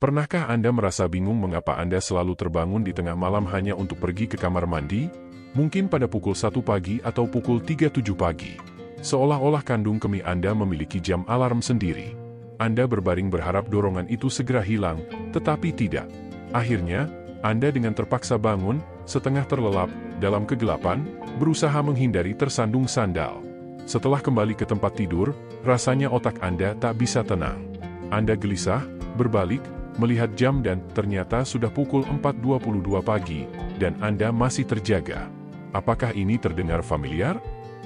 Pernahkah Anda merasa bingung mengapa Anda selalu terbangun di tengah malam hanya untuk pergi ke kamar mandi? Mungkin pada pukul 1 pagi atau pukul 3:07 pagi. Seolah-olah kandung kemih Anda memiliki jam alarm sendiri. Anda berbaring berharap dorongan itu segera hilang, tetapi tidak. Akhirnya, Anda dengan terpaksa bangun, setengah terlelap, dalam kegelapan, berusaha menghindari tersandung sandal. Setelah kembali ke tempat tidur, rasanya otak Anda tak bisa tenang. Anda gelisah, berbalik, melihat jam dan ternyata sudah pukul 4:22 pagi, dan Anda masih terjaga. Apakah ini terdengar familiar?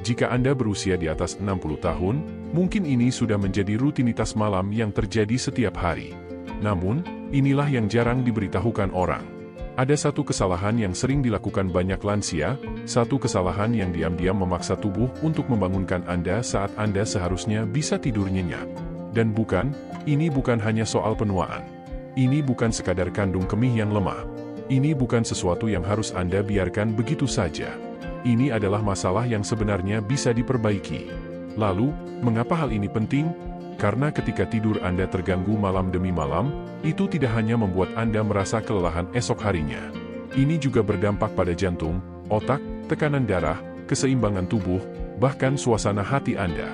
Jika Anda berusia di atas 60 tahun, mungkin ini sudah menjadi rutinitas malam yang terjadi setiap hari. Namun, inilah yang jarang diberitahukan orang. Ada satu kesalahan yang sering dilakukan banyak lansia, satu kesalahan yang diam-diam memaksa tubuh untuk membangunkan Anda saat Anda seharusnya bisa tidur nyenyak. Dan ini bukan hanya soal penuaan. Ini bukan sekadar kandung kemih yang lemah. Ini bukan sesuatu yang harus Anda biarkan begitu saja. Ini adalah masalah yang sebenarnya bisa diperbaiki. Lalu, mengapa hal ini penting? Karena ketika tidur Anda terganggu malam demi malam, itu tidak hanya membuat Anda merasa kelelahan esok harinya. Ini juga berdampak pada jantung, otak, tekanan darah, keseimbangan tubuh, bahkan suasana hati Anda.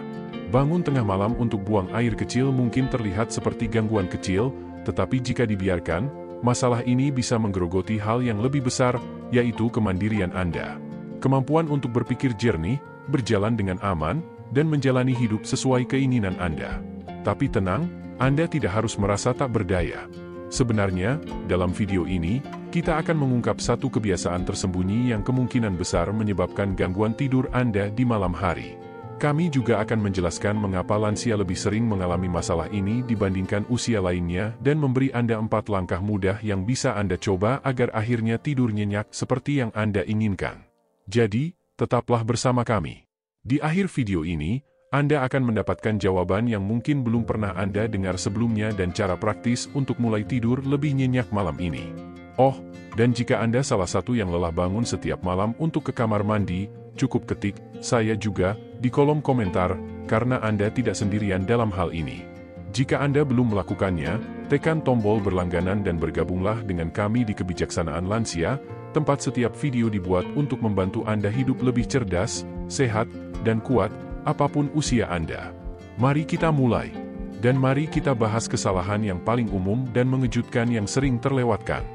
Bangun tengah malam untuk buang air kecil mungkin terlihat seperti gangguan kecil, tetapi jika dibiarkan, masalah ini bisa menggerogoti hal yang lebih besar, yaitu kemandirian Anda. Kemampuan untuk berpikir jernih, berjalan dengan aman, dan menjalani hidup sesuai keinginan Anda. Tapi tenang, Anda tidak harus merasa tak berdaya. Sebenarnya, dalam video ini, kita akan mengungkap satu kebiasaan tersembunyi yang kemungkinan besar menyebabkan gangguan tidur Anda di malam hari. Kami juga akan menjelaskan mengapa lansia lebih sering mengalami masalah ini dibandingkan usia lainnya dan memberi Anda 4 langkah mudah yang bisa Anda coba agar akhirnya tidur nyenyak seperti yang Anda inginkan. Jadi, tetaplah bersama kami. Di akhir video ini, Anda akan mendapatkan jawaban yang mungkin belum pernah Anda dengar sebelumnya dan cara praktis untuk mulai tidur lebih nyenyak malam ini. Oh, dan jika Anda salah satu yang lelah bangun setiap malam untuk ke kamar mandi, cukup ketik "saya juga" di kolom komentar, karena Anda tidak sendirian dalam hal ini. Jika Anda belum melakukannya, tekan tombol berlangganan dan bergabunglah dengan kami di Kebijaksanaan Lansia, tempat setiap video dibuat untuk membantu Anda hidup lebih cerdas, sehat, dan kuat, apapun usia Anda. Mari kita mulai. Dan mari kita bahas kesalahan yang paling umum dan mengejutkan yang sering terlewatkan.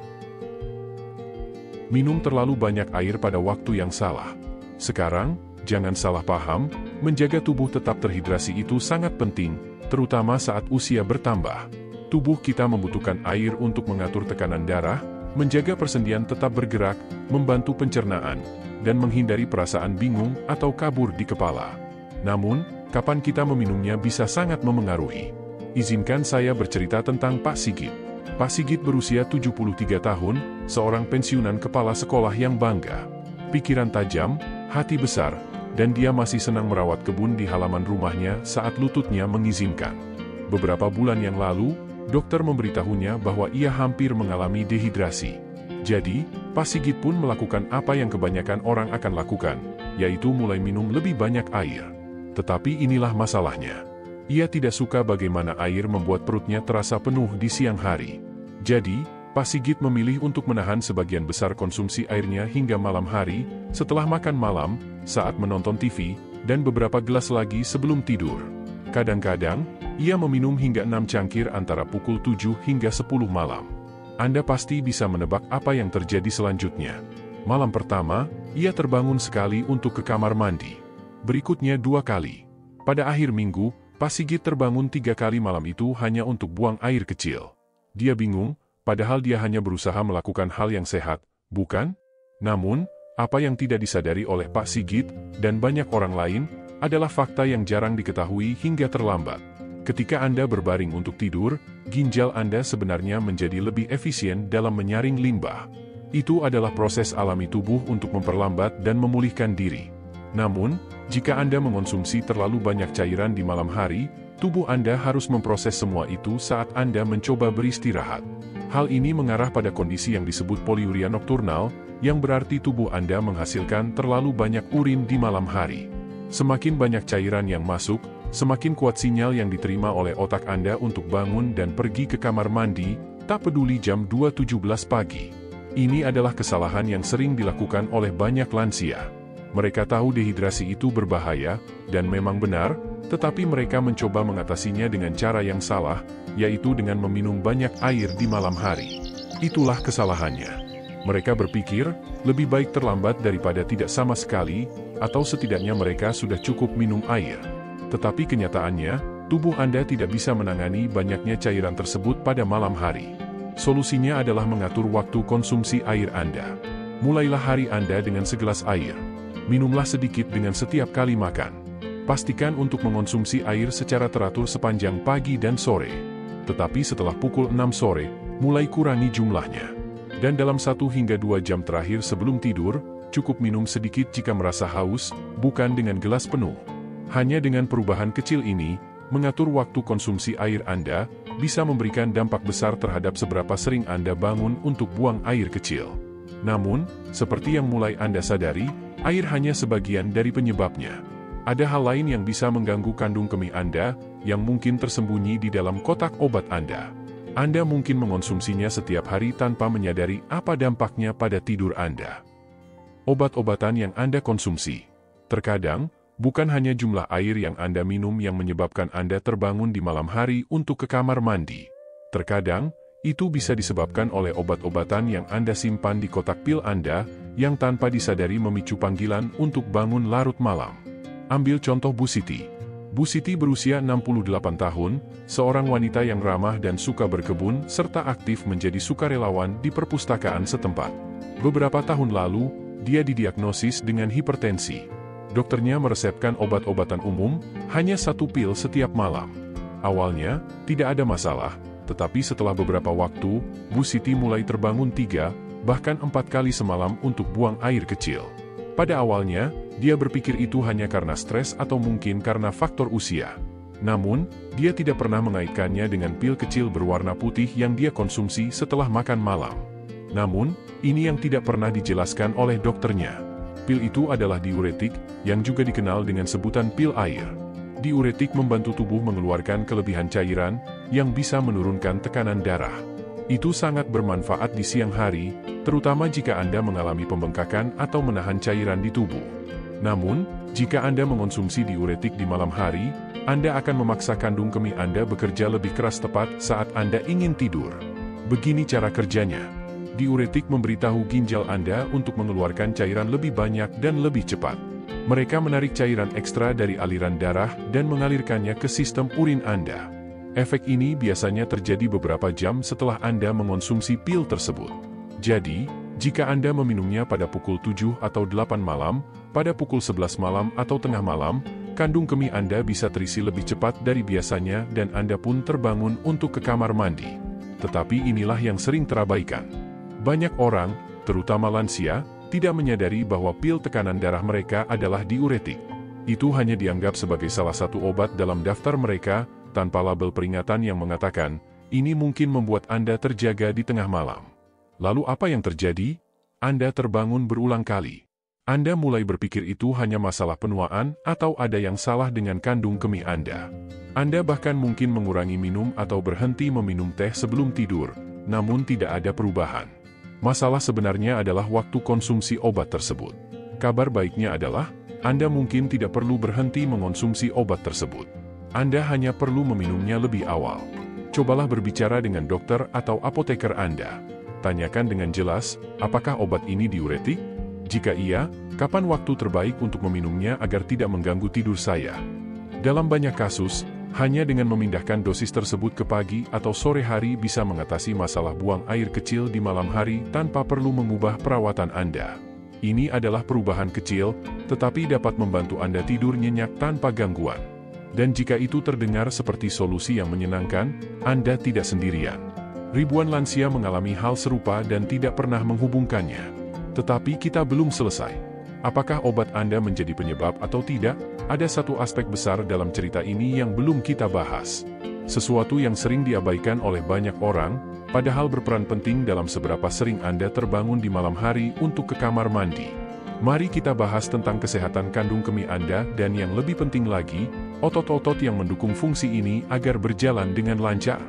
Minum terlalu banyak air pada waktu yang salah. Sekarang, jangan salah paham, menjaga tubuh tetap terhidrasi itu sangat penting, terutama saat usia bertambah. Tubuh kita membutuhkan air untuk mengatur tekanan darah, menjaga persendian tetap bergerak, membantu pencernaan, dan menghindari perasaan bingung atau kabur di kepala. Namun, kapan kita meminumnya bisa sangat memengaruhi. Izinkan saya bercerita tentang Pak Sigit. Pak Sigit berusia 73 tahun, seorang pensiunan kepala sekolah yang bangga. Pikiran tajam, hati besar, dan dia masih senang merawat kebun di halaman rumahnya saat lututnya mengizinkan. Beberapa bulan yang lalu, dokter memberitahunya bahwa ia hampir mengalami dehidrasi. Jadi, Pak Sigit pun melakukan apa yang kebanyakan orang akan lakukan, yaitu mulai minum lebih banyak air. Tetapi inilah masalahnya. Ia tidak suka bagaimana air membuat perutnya terasa penuh di siang hari. Jadi, Pak Sigit memilih untuk menahan sebagian besar konsumsi airnya hingga malam hari, setelah makan malam, saat menonton TV, dan beberapa gelas lagi sebelum tidur. Kadang-kadang, ia meminum hingga 6 cangkir antara pukul 7 hingga 10 malam. Anda pasti bisa menebak apa yang terjadi selanjutnya. Malam pertama, ia terbangun sekali untuk ke kamar mandi. Berikutnya 2 kali. Pada akhir minggu, Pak Sigit terbangun 3 kali malam itu hanya untuk buang air kecil. Dia bingung, padahal dia hanya berusaha melakukan hal yang sehat, bukan? Namun, apa yang tidak disadari oleh Pak Sigit, dan banyak orang lain, adalah fakta yang jarang diketahui hingga terlambat. Ketika Anda berbaring untuk tidur, ginjal Anda sebenarnya menjadi lebih efisien dalam menyaring limbah. Itu adalah proses alami tubuh untuk memperlambat dan memulihkan diri. Namun, jika Anda mengonsumsi terlalu banyak cairan di malam hari, tubuh Anda harus memproses semua itu saat Anda mencoba beristirahat. Hal ini mengarah pada kondisi yang disebut poliuria nokturnal, yang berarti tubuh Anda menghasilkan terlalu banyak urin di malam hari. Semakin banyak cairan yang masuk, semakin kuat sinyal yang diterima oleh otak Anda untuk bangun dan pergi ke kamar mandi, tak peduli jam 2.17 pagi. Ini adalah kesalahan yang sering dilakukan oleh banyak lansia. Mereka tahu dehidrasi itu berbahaya, dan memang benar, tetapi mereka mencoba mengatasinya dengan cara yang salah, yaitu dengan meminum banyak air di malam hari. Itulah kesalahannya. Mereka berpikir, lebih baik terlambat daripada tidak sama sekali, atau setidaknya mereka sudah cukup minum air. Tetapi kenyataannya, tubuh Anda tidak bisa menangani banyaknya cairan tersebut pada malam hari. Solusinya adalah mengatur waktu konsumsi air Anda. Mulailah hari Anda dengan segelas air. Minumlah sedikit dengan setiap kali makan. Pastikan untuk mengonsumsi air secara teratur sepanjang pagi dan sore. Tetapi setelah pukul 6 sore, mulai kurangi jumlahnya. Dan dalam 1 hingga 2 jam terakhir sebelum tidur, cukup minum sedikit jika merasa haus, bukan dengan gelas penuh. Hanya dengan perubahan kecil ini, mengatur waktu konsumsi air Anda, bisa memberikan dampak besar terhadap seberapa sering Anda bangun untuk buang air kecil. Namun, seperti yang mulai Anda sadari, air hanya sebagian dari penyebabnya. Ada hal lain yang bisa mengganggu kandung kemih Anda, yang mungkin tersembunyi di dalam kotak obat Anda. Anda mungkin mengonsumsinya setiap hari tanpa menyadari apa dampaknya pada tidur Anda. Obat-obatan yang Anda konsumsi. Terkadang, bukan hanya jumlah air yang Anda minum yang menyebabkan Anda terbangun di malam hari untuk ke kamar mandi. Terkadang, itu bisa disebabkan oleh obat-obatan yang Anda simpan di kotak pil Anda, yang tanpa disadari memicu panggilan untuk bangun larut malam. Ambil contoh Bu Siti. Bu Siti berusia 68 tahun, seorang wanita yang ramah dan suka berkebun serta aktif menjadi sukarelawan di perpustakaan setempat. Beberapa tahun lalu, dia didiagnosis dengan hipertensi. Dokternya meresepkan obat-obatan umum, hanya 1 pil setiap malam. Awalnya, tidak ada masalah, tetapi setelah beberapa waktu, Bu Siti mulai terbangun 3, bahkan 4 kali semalam untuk buang air kecil. Pada awalnya, dia berpikir itu hanya karena stres atau mungkin karena faktor usia. Namun, dia tidak pernah mengaitkannya dengan pil kecil berwarna putih yang dia konsumsi setelah makan malam. Namun, ini yang tidak pernah dijelaskan oleh dokternya. Pil itu adalah diuretik, yang juga dikenal dengan sebutan pil air. Diuretik membantu tubuh mengeluarkan kelebihan cairan, yang bisa menurunkan tekanan darah. Itu sangat bermanfaat di siang hari, terutama jika Anda mengalami pembengkakan atau menahan cairan di tubuh. Namun, jika Anda mengonsumsi diuretik di malam hari, Anda akan memaksa kandung kemih Anda bekerja lebih keras tepat saat Anda ingin tidur. Begini cara kerjanya. Diuretik memberitahu ginjal Anda untuk mengeluarkan cairan lebih banyak dan lebih cepat. Mereka menarik cairan ekstra dari aliran darah dan mengalirkannya ke sistem urin Anda. Efek ini biasanya terjadi beberapa jam setelah Anda mengonsumsi pil tersebut. Jadi, jika Anda meminumnya pada pukul 7 atau 8 malam, pada pukul 11 malam atau tengah malam, kandung kemih Anda bisa terisi lebih cepat dari biasanya dan Anda pun terbangun untuk ke kamar mandi. Tetapi inilah yang sering terabaikan. Banyak orang, terutama lansia, tidak menyadari bahwa pil tekanan darah mereka adalah diuretik. Itu hanya dianggap sebagai salah satu obat dalam daftar mereka, tanpa label peringatan yang mengatakan, ini mungkin membuat Anda terjaga di tengah malam. Lalu apa yang terjadi? Anda terbangun berulang kali. Anda mulai berpikir itu hanya masalah penuaan atau ada yang salah dengan kandung kemih Anda. Anda bahkan mungkin mengurangi minum atau berhenti meminum teh sebelum tidur, namun tidak ada perubahan. Masalah sebenarnya adalah waktu konsumsi obat tersebut. Kabar baiknya adalah, Anda mungkin tidak perlu berhenti mengonsumsi obat tersebut. Anda hanya perlu meminumnya lebih awal. Cobalah berbicara dengan dokter atau apoteker Anda. Tanyakan dengan jelas, apakah obat ini diuretik? Jika iya, kapan waktu terbaik untuk meminumnya agar tidak mengganggu tidur saya? Dalam banyak kasus, hanya dengan memindahkan dosis tersebut ke pagi atau sore hari bisa mengatasi masalah buang air kecil di malam hari tanpa perlu mengubah perawatan Anda. Ini adalah perubahan kecil, tetapi dapat membantu Anda tidur nyenyak tanpa gangguan. Dan jika itu terdengar seperti solusi yang menyenangkan, Anda tidak sendirian. Ribuan lansia mengalami hal serupa dan tidak pernah menghubungkannya. Tetapi kita belum selesai. Apakah obat Anda menjadi penyebab atau tidak? Ada satu aspek besar dalam cerita ini yang belum kita bahas. Sesuatu yang sering diabaikan oleh banyak orang, padahal berperan penting dalam seberapa sering Anda terbangun di malam hari untuk ke kamar mandi. Mari kita bahas tentang kesehatan kandung kemih Anda dan yang lebih penting lagi, otot-otot yang mendukung fungsi ini agar berjalan dengan lancar.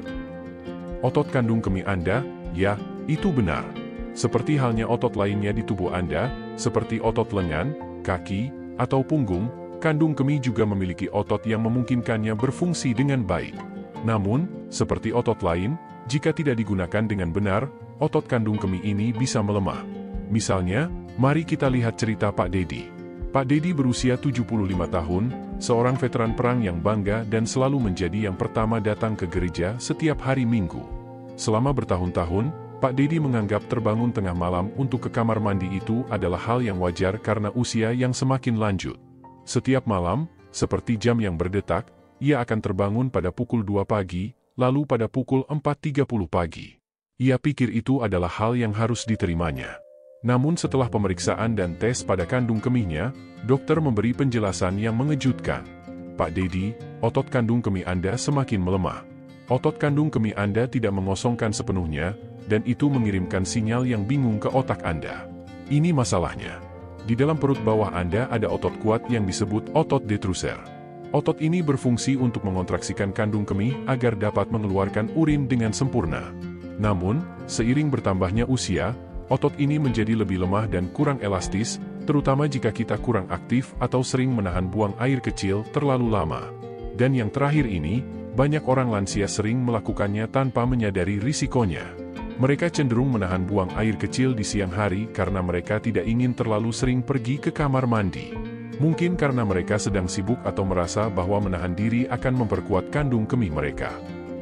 Otot kandung kemih Anda, ya, itu benar. Seperti halnya otot lainnya di tubuh Anda, seperti otot lengan, kaki, atau punggung, kandung kemih juga memiliki otot yang memungkinkannya berfungsi dengan baik. Namun, seperti otot lain, jika tidak digunakan dengan benar, otot kandung kemih ini bisa melemah. Misalnya, mari kita lihat cerita Pak Dedi. Pak Dedi berusia 75 tahun, seorang veteran perang yang bangga dan selalu menjadi yang pertama datang ke gereja setiap hari Minggu. Selama bertahun-tahun, Pak Dedi menganggap terbangun tengah malam untuk ke kamar mandi itu adalah hal yang wajar karena usia yang semakin lanjut. Setiap malam, seperti jam yang berdetak, ia akan terbangun pada pukul 2 pagi, lalu pada pukul 4.30 pagi. Ia pikir itu adalah hal yang harus diterimanya. Namun setelah pemeriksaan dan tes pada kandung kemihnya, dokter memberi penjelasan yang mengejutkan. Pak Dedi, otot kandung kemih Anda semakin melemah. Otot kandung kemih Anda tidak mengosongkan sepenuhnya, dan itu mengirimkan sinyal yang bingung ke otak Anda. Ini masalahnya. Di dalam perut bawah Anda ada otot kuat yang disebut otot detrusor. Otot ini berfungsi untuk mengontraksikan kandung kemih agar dapat mengeluarkan urin dengan sempurna. Namun, seiring bertambahnya usia, otot ini menjadi lebih lemah dan kurang elastis, terutama jika kita kurang aktif atau sering menahan buang air kecil terlalu lama. Dan yang terakhir ini, banyak orang lansia sering melakukannya tanpa menyadari risikonya. Mereka cenderung menahan buang air kecil di siang hari karena mereka tidak ingin terlalu sering pergi ke kamar mandi. Mungkin karena mereka sedang sibuk atau merasa bahwa menahan diri akan memperkuat kandung kemih mereka.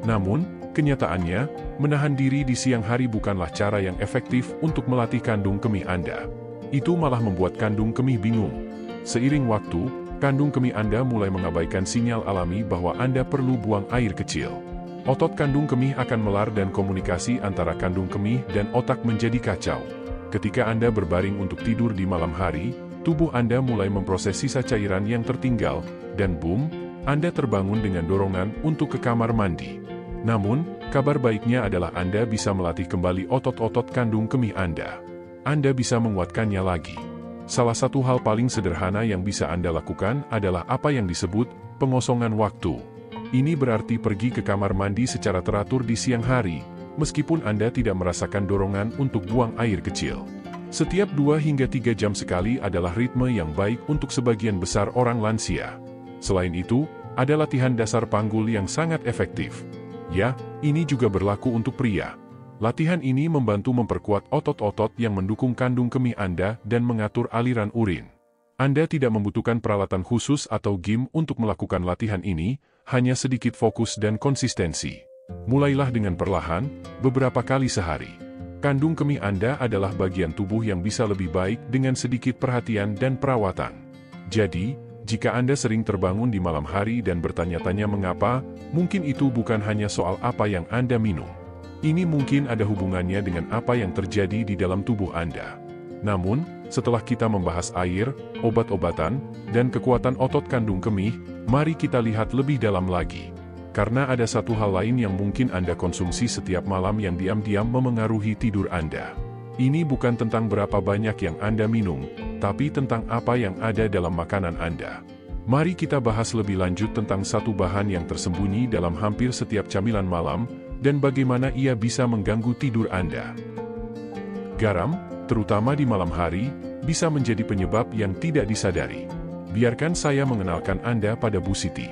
Namun, kenyataannya, menahan diri di siang hari bukanlah cara yang efektif untuk melatih kandung kemih Anda. Itu malah membuat kandung kemih bingung. Seiring waktu, kandung kemih Anda mulai mengabaikan sinyal alami bahwa Anda perlu buang air kecil. Otot kandung kemih akan melar dan komunikasi antara kandung kemih dan otak menjadi kacau. Ketika Anda berbaring untuk tidur di malam hari, tubuh Anda mulai memproses sisa cairan yang tertinggal, dan boom, Anda terbangun dengan dorongan untuk ke kamar mandi. Namun, kabar baiknya adalah Anda bisa melatih kembali otot-otot kandung kemih Anda. Anda bisa menguatkannya lagi. Salah satu hal paling sederhana yang bisa Anda lakukan adalah apa yang disebut pengosongan waktu. Ini berarti pergi ke kamar mandi secara teratur di siang hari, meskipun Anda tidak merasakan dorongan untuk buang air kecil. Setiap 2 hingga 3 jam sekali adalah ritme yang baik untuk sebagian besar orang lansia. Selain itu, ada latihan dasar panggul yang sangat efektif. Ya, ini juga berlaku untuk pria. Latihan ini membantu memperkuat otot-otot yang mendukung kandung kemih Anda dan mengatur aliran urin. Anda tidak membutuhkan peralatan khusus atau gym untuk melakukan latihan ini, hanya sedikit fokus dan konsistensi. Mulailah dengan perlahan, beberapa kali sehari. Kandung kemih Anda adalah bagian tubuh yang bisa lebih baik dengan sedikit perhatian dan perawatan. Jadi, jika Anda sering terbangun di malam hari dan bertanya-tanya mengapa, mungkin itu bukan hanya soal apa yang Anda minum. Ini mungkin ada hubungannya dengan apa yang terjadi di dalam tubuh Anda. Namun, setelah kita membahas air, obat-obatan, dan kekuatan otot kandung kemih, mari kita lihat lebih dalam lagi. Karena ada satu hal lain yang mungkin Anda konsumsi setiap malam yang diam-diam memengaruhi tidur Anda. Ini bukan tentang berapa banyak yang Anda minum, tapi tentang apa yang ada dalam makanan Anda. Mari kita bahas lebih lanjut tentang satu bahan yang tersembunyi dalam hampir setiap camilan malam, dan bagaimana ia bisa mengganggu tidur Anda. Garam, terutama di malam hari, bisa menjadi penyebab yang tidak disadari. Biarkan saya mengenalkan Anda pada Bu Siti.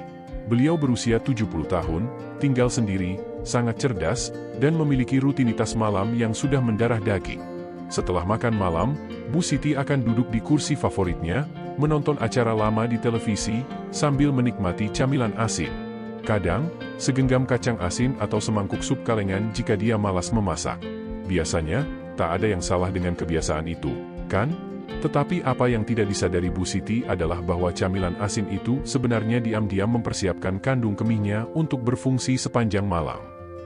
Beliau berusia 70 tahun, tinggal sendiri, sangat cerdas, dan memiliki rutinitas malam yang sudah mendarah daging. Setelah makan malam, Bu Siti akan duduk di kursi favoritnya, menonton acara lama di televisi, sambil menikmati camilan asin. Kadang, segenggam kacang asin atau semangkuk sup kalengan jika dia malas memasak. Biasanya, tak ada yang salah dengan kebiasaan itu, kan? Tetapi apa yang tidak disadari Bu Siti adalah bahwa camilan asin itu sebenarnya diam-diam mempersiapkan kandung kemihnya untuk berfungsi sepanjang malam.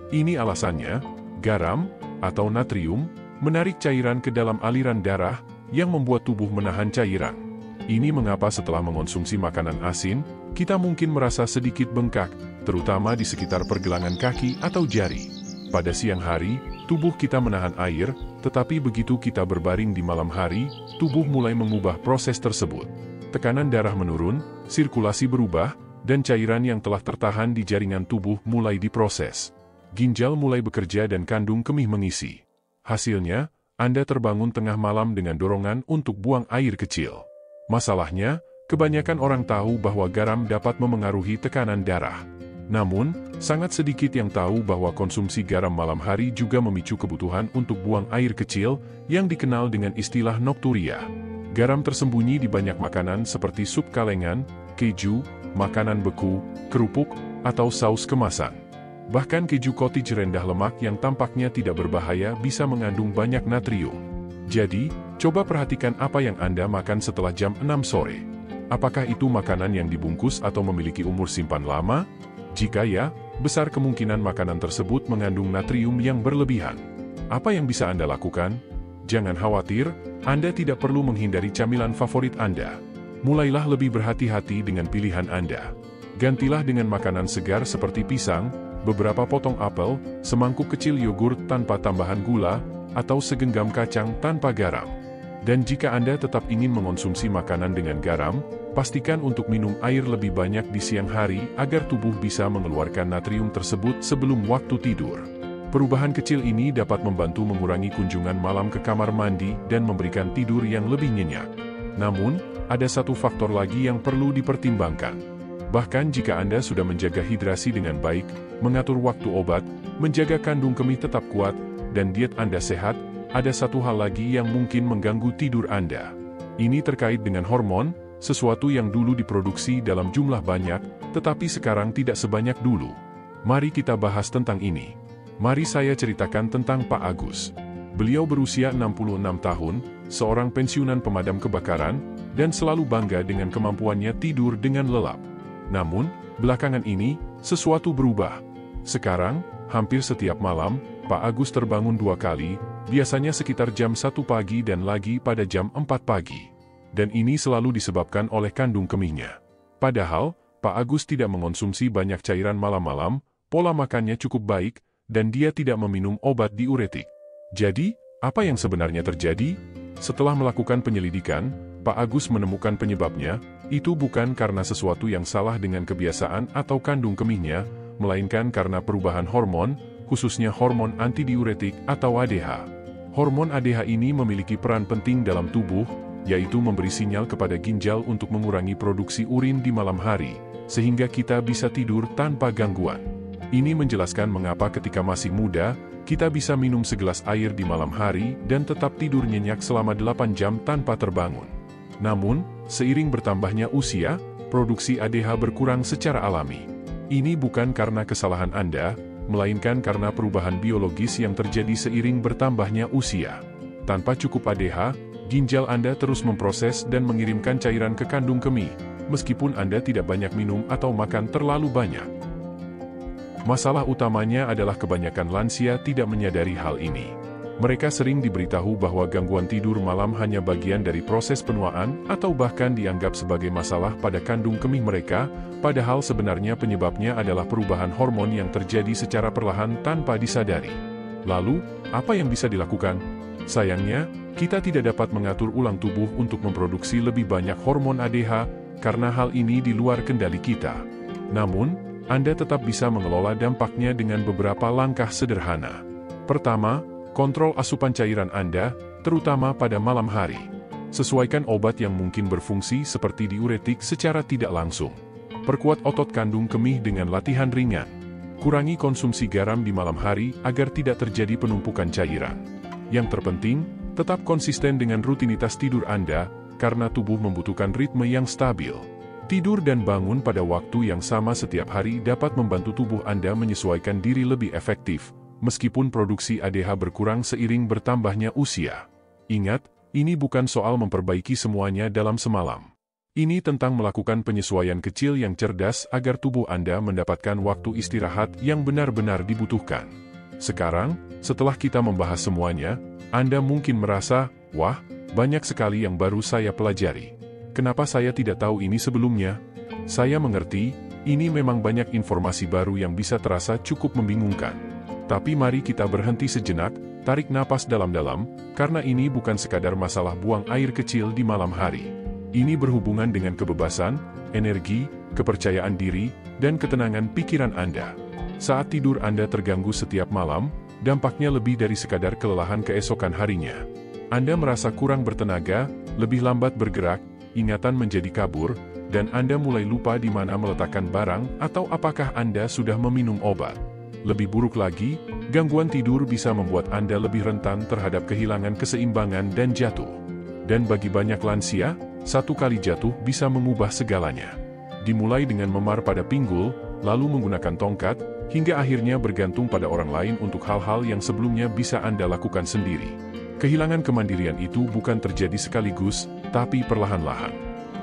Ini alasannya, garam, atau natrium, menarik cairan ke dalam aliran darah, yang membuat tubuh menahan cairan. Ini mengapa setelah mengonsumsi makanan asin, kita mungkin merasa sedikit bengkak, terutama di sekitar pergelangan kaki atau jari. Pada siang hari, tubuh kita menahan air, tetapi begitu kita berbaring di malam hari, tubuh mulai mengubah proses tersebut. Tekanan darah menurun, sirkulasi berubah, dan cairan yang telah tertahan di jaringan tubuh mulai diproses. ginjal mulai bekerja dan kandung kemih mengisi. Hasilnya, Anda terbangun tengah malam dengan dorongan untuk buang air kecil. Masalahnya, kebanyakan orang tahu bahwa garam dapat memengaruhi tekanan darah. Namun, sangat sedikit yang tahu bahwa konsumsi garam malam hari juga memicu kebutuhan untuk buang air kecil yang dikenal dengan istilah nokturia. Garam tersembunyi di banyak makanan seperti sup kalengan, keju, makanan beku, kerupuk, atau saus kemasan. Bahkan keju cottage rendah lemak yang tampaknya tidak berbahaya bisa mengandung banyak natrium. Jadi, coba perhatikan apa yang Anda makan setelah jam 6 sore. Apakah itu makanan yang dibungkus atau memiliki umur simpan lama? Jika ya, besar kemungkinan makanan tersebut mengandung natrium yang berlebihan. Apa yang bisa Anda lakukan? Jangan khawatir, Anda tidak perlu menghindari camilan favorit Anda. Mulailah lebih berhati-hati dengan pilihan Anda. Gantilah dengan makanan segar seperti pisang, beberapa potong apel, semangkuk kecil yogurt tanpa tambahan gula, atau segenggam kacang tanpa garam. Dan jika Anda tetap ingin mengonsumsi makanan dengan garam, pastikan untuk minum air lebih banyak di siang hari agar tubuh bisa mengeluarkan natrium tersebut sebelum waktu tidur. Perubahan kecil ini dapat membantu mengurangi kunjungan malam ke kamar mandi dan memberikan tidur yang lebih nyenyak. Namun, ada satu faktor lagi yang perlu dipertimbangkan. Bahkan jika Anda sudah menjaga hidrasi dengan baik, mengatur waktu obat, menjaga kandung kemih tetap kuat, dan diet Anda sehat, ada satu hal lagi yang mungkin mengganggu tidur Anda. Ini terkait dengan hormon, sesuatu yang dulu diproduksi dalam jumlah banyak, tetapi sekarang tidak sebanyak dulu. Mari kita bahas tentang ini. Mari saya ceritakan tentang Pak Agus. Beliau berusia 66 tahun, seorang pensiunan pemadam kebakaran, dan selalu bangga dengan kemampuannya tidur dengan lelap. Namun, belakangan ini, sesuatu berubah. Sekarang, hampir setiap malam, Pak Agus terbangun 2 kali, biasanya sekitar jam 1 pagi dan lagi pada jam 4 pagi. Dan ini selalu disebabkan oleh kandung kemihnya. Padahal, Pak Agus tidak mengonsumsi banyak cairan malam-malam, pola makannya cukup baik, dan dia tidak meminum obat diuretik. Jadi, apa yang sebenarnya terjadi? Setelah melakukan penyelidikan, Pak Agus menemukan penyebabnya, itu bukan karena sesuatu yang salah dengan kebiasaan atau kandung kemihnya, melainkan karena perubahan hormon, khususnya hormon antidiuretik atau ADH. Hormon ADH ini memiliki peran penting dalam tubuh, yaitu memberi sinyal kepada ginjal untuk mengurangi produksi urin di malam hari, sehingga kita bisa tidur tanpa gangguan. Ini menjelaskan mengapa ketika masih muda, kita bisa minum segelas air di malam hari dan tetap tidur nyenyak selama 8 jam tanpa terbangun. Namun, seiring bertambahnya usia, produksi ADH berkurang secara alami. Ini bukan karena kesalahan Anda, melainkan karena perubahan biologis yang terjadi seiring bertambahnya usia. Tanpa cukup ADH, ginjal Anda terus memproses dan mengirimkan cairan ke kandung kemih, meskipun Anda tidak banyak minum atau makan terlalu banyak. Masalah utamanya adalah kebanyakan lansia tidak menyadari hal ini. Mereka sering diberitahu bahwa gangguan tidur malam hanya bagian dari proses penuaan atau bahkan dianggap sebagai masalah pada kandung kemih mereka, padahal sebenarnya penyebabnya adalah perubahan hormon yang terjadi secara perlahan tanpa disadari. Lalu, apa yang bisa dilakukan? Sayangnya, kita tidak dapat mengatur ulang tubuh untuk memproduksi lebih banyak hormon ADH, karena hal ini di luar kendali kita. Namun, Anda tetap bisa mengelola dampaknya dengan beberapa langkah sederhana. Pertama, kontrol asupan cairan Anda, terutama pada malam hari. Sesuaikan obat yang mungkin berfungsi seperti diuretik secara tidak langsung. Perkuat otot kandung kemih dengan latihan ringan. Kurangi konsumsi garam di malam hari agar tidak terjadi penumpukan cairan. Yang terpenting, tetap konsisten dengan rutinitas tidur Anda, karena tubuh membutuhkan ritme yang stabil. Tidur dan bangun pada waktu yang sama setiap hari dapat membantu tubuh Anda menyesuaikan diri lebih efektif, meskipun produksi ADH berkurang seiring bertambahnya usia. Ingat, ini bukan soal memperbaiki semuanya dalam semalam. Ini tentang melakukan penyesuaian kecil yang cerdas agar tubuh Anda mendapatkan waktu istirahat yang benar-benar dibutuhkan. Sekarang, setelah kita membahas semuanya, Anda mungkin merasa, wah, banyak sekali yang baru saya pelajari. Kenapa saya tidak tahu ini sebelumnya? Saya mengerti, ini memang banyak informasi baru yang bisa terasa cukup membingungkan. Tapi mari kita berhenti sejenak, tarik napas dalam-dalam, karena ini bukan sekadar masalah buang air kecil di malam hari. Ini berhubungan dengan kebebasan, energi, kepercayaan diri, dan ketenangan pikiran Anda. Saat tidur Anda terganggu setiap malam, dampaknya lebih dari sekadar kelelahan keesokan harinya. Anda merasa kurang bertenaga, lebih lambat bergerak, ingatan menjadi kabur, dan Anda mulai lupa di mana meletakkan barang atau apakah Anda sudah meminum obat. Lebih buruk lagi, gangguan tidur bisa membuat Anda lebih rentan terhadap kehilangan keseimbangan dan jatuh. Dan bagi banyak lansia, satu kali jatuh bisa mengubah segalanya. Dimulai dengan memar pada pinggul, lalu menggunakan tongkat, hingga akhirnya bergantung pada orang lain untuk hal-hal yang sebelumnya bisa Anda lakukan sendiri. Kehilangan kemandirian itu bukan terjadi sekaligus, tapi perlahan-lahan.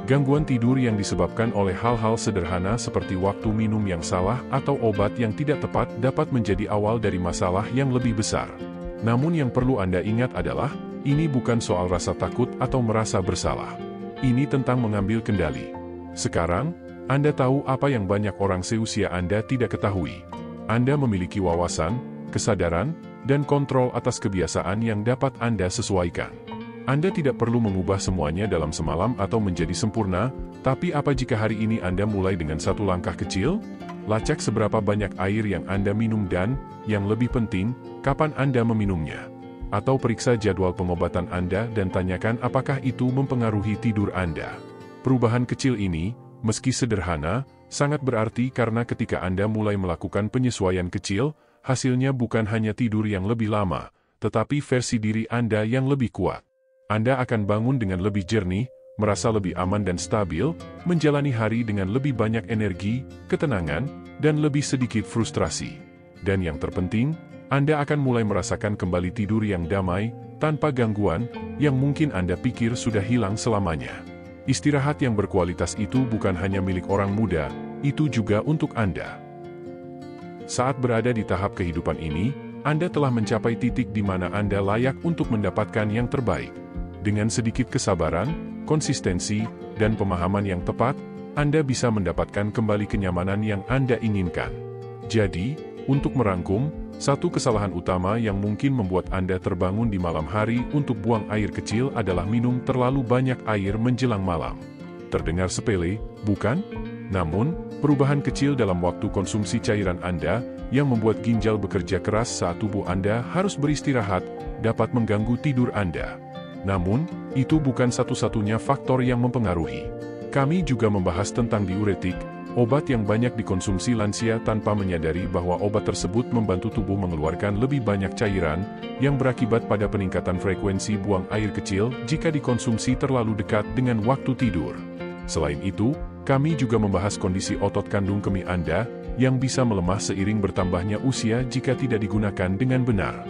Gangguan tidur yang disebabkan oleh hal-hal sederhana seperti waktu minum yang salah atau obat yang tidak tepat dapat menjadi awal dari masalah yang lebih besar. Namun yang perlu Anda ingat adalah, ini bukan soal rasa takut atau merasa bersalah. Ini tentang mengambil kendali. Sekarang, Anda tahu apa yang banyak orang seusia Anda tidak ketahui. Anda memiliki wawasan, kesadaran, dan kontrol atas kebiasaan yang dapat Anda sesuaikan. Anda tidak perlu mengubah semuanya dalam semalam atau menjadi sempurna, tapi apa jika hari ini Anda mulai dengan satu langkah kecil? Lacak seberapa banyak air yang Anda minum dan, yang lebih penting, kapan Anda meminumnya. Atau periksa jadwal pengobatan Anda dan tanyakan apakah itu mempengaruhi tidur Anda. Perubahan kecil ini, meski sederhana, sangat berarti karena ketika Anda mulai melakukan penyesuaian kecil, hasilnya bukan hanya tidur yang lebih lama, tetapi versi diri Anda yang lebih kuat. Anda akan bangun dengan lebih jernih, merasa lebih aman dan stabil, menjalani hari dengan lebih banyak energi, ketenangan, dan lebih sedikit frustrasi. Dan yang terpenting, Anda akan mulai merasakan kembali tidur yang damai, tanpa gangguan, yang mungkin Anda pikir sudah hilang selamanya. Istirahat yang berkualitas itu bukan hanya milik orang muda, itu juga untuk Anda. Saat berada di tahap kehidupan ini, Anda telah mencapai titik di mana Anda layak untuk mendapatkan yang terbaik. Dengan sedikit kesabaran, konsistensi, dan pemahaman yang tepat, Anda bisa mendapatkan kembali kenyamanan yang Anda inginkan. Jadi, untuk merangkum, satu kesalahan utama yang mungkin membuat Anda terbangun di malam hari untuk buang air kecil adalah minum terlalu banyak air menjelang malam. Terdengar sepele, bukan? Namun, perubahan kecil dalam waktu konsumsi cairan Anda, yang membuat ginjal bekerja keras saat tubuh Anda harus beristirahat, dapat mengganggu tidur Anda. Namun, itu bukan satu-satunya faktor yang mempengaruhi. Kami juga membahas tentang diuretik, obat yang banyak dikonsumsi lansia tanpa menyadari bahwa obat tersebut membantu tubuh mengeluarkan lebih banyak cairan, yang berakibat pada peningkatan frekuensi buang air kecil jika dikonsumsi terlalu dekat dengan waktu tidur. Selain itu, kami juga membahas kondisi otot kandung kemih Anda, yang bisa melemah seiring bertambahnya usia jika tidak digunakan dengan benar.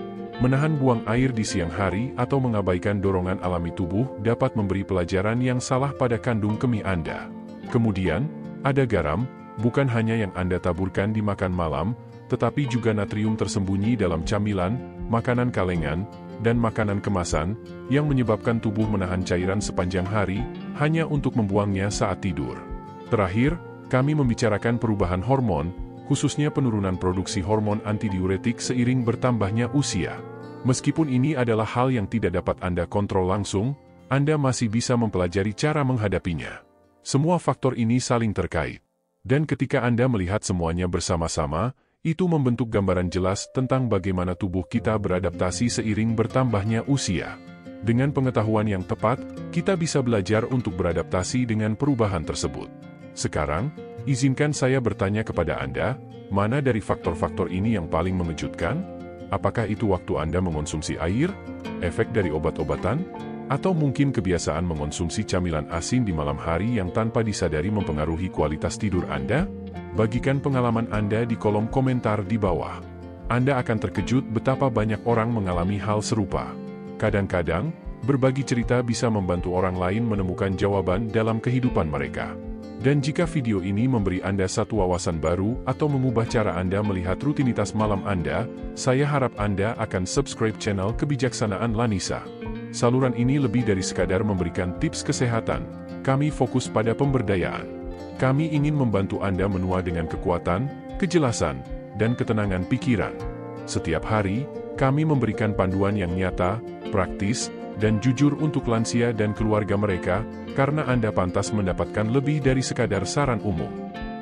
Menahan buang air di siang hari atau mengabaikan dorongan alami tubuh dapat memberi pelajaran yang salah pada kandung kemih Anda. Kemudian, ada garam, bukan hanya yang Anda taburkan di makan malam, tetapi juga natrium tersembunyi dalam camilan, makanan kalengan, dan makanan kemasan, yang menyebabkan tubuh menahan cairan sepanjang hari, hanya untuk membuangnya saat tidur. Terakhir, kami membicarakan perubahan hormon, khususnya penurunan produksi hormon antidiuretik seiring bertambahnya usia. Meskipun ini adalah hal yang tidak dapat Anda kontrol langsung, Anda masih bisa mempelajari cara menghadapinya. Semua faktor ini saling terkait. Dan ketika Anda melihat semuanya bersama-sama, itu membentuk gambaran jelas tentang bagaimana tubuh kita beradaptasi seiring bertambahnya usia. Dengan pengetahuan yang tepat, kita bisa belajar untuk beradaptasi dengan perubahan tersebut. Sekarang, izinkan saya bertanya kepada Anda, mana dari faktor-faktor ini yang paling mengejutkan? Apakah itu waktu Anda mengonsumsi air, efek dari obat-obatan, atau mungkin kebiasaan mengonsumsi camilan asin di malam hari yang tanpa disadari mempengaruhi kualitas tidur Anda? Bagikan pengalaman Anda di kolom komentar di bawah. Anda akan terkejut betapa banyak orang mengalami hal serupa. Kadang-kadang, berbagi cerita bisa membantu orang lain menemukan jawaban dalam kehidupan mereka. Dan jika video ini memberi Anda satu wawasan baru atau mengubah cara Anda melihat rutinitas malam Anda, saya harap Anda akan subscribe channel Kebijaksanaan Lanisa. Saluran ini lebih dari sekadar memberikan tips kesehatan, kami fokus pada pemberdayaan. Kami ingin membantu Anda menua dengan kekuatan, kejelasan, dan ketenangan pikiran. Setiap hari, kami memberikan panduan yang nyata, praktis, dan jujur untuk lansia dan keluarga mereka, karena Anda pantas mendapatkan lebih dari sekadar saran umum.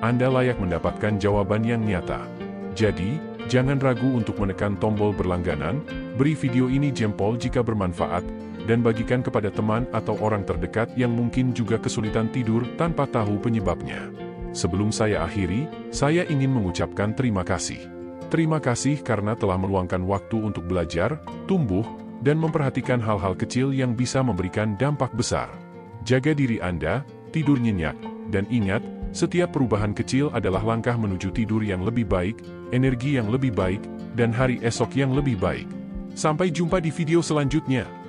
Anda layak mendapatkan jawaban yang nyata. Jadi, jangan ragu untuk menekan tombol berlangganan, beri video ini jempol jika bermanfaat, dan bagikan kepada teman atau orang terdekat yang mungkin juga kesulitan tidur tanpa tahu penyebabnya. Sebelum saya akhiri, saya ingin mengucapkan terima kasih. Terima kasih karena telah meluangkan waktu untuk belajar, tumbuh, dan memperhatikan hal-hal kecil yang bisa memberikan dampak besar. Jaga diri Anda, tidur nyenyak, dan ingat, setiap perubahan kecil adalah langkah menuju tidur yang lebih baik, energi yang lebih baik, dan hari esok yang lebih baik. Sampai jumpa di video selanjutnya.